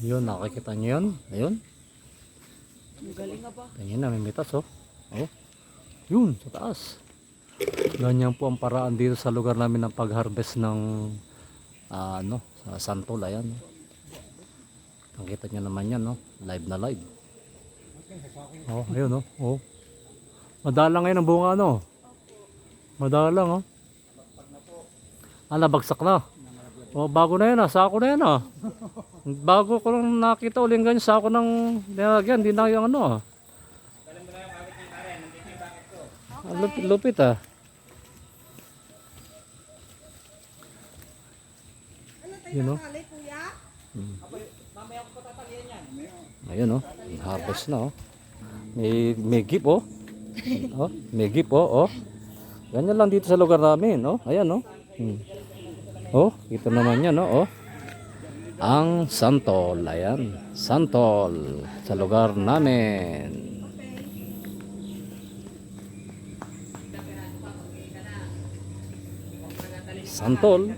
Yun, nakikita nyo yun? Ayun. Galing nga ba? Tingin na, may mitas oh. Oh. Yun, sa taas. Ganyan po ang paraan dito sa lugar namin ng pag-harvest ng ano, sa santol. Ayan. Nakita nyo naman yan, no? Live na live. Oh, ayun, oh. Oh. Madalang ngayon ang bunga, no? Madalang, oh. Ah, nabagsak na. Oh, bago na yan, ah. Sako na yan, ah. Bago ko lang nakita ulit ganyan, sako ng nilagyan. Hindi na yung ano, ah. Ah, lupit, lupit, ah. Yun, oh. Ayun, oh. Harvest na, oh. May gip, oh. Oh, may gip, oh, oh. Ganyan lang dito sa lugar namin, oh. Ayan, oh. Oh, kita naman yan, oh. Ang santol, ayan. Santol sa lugar namin. Santol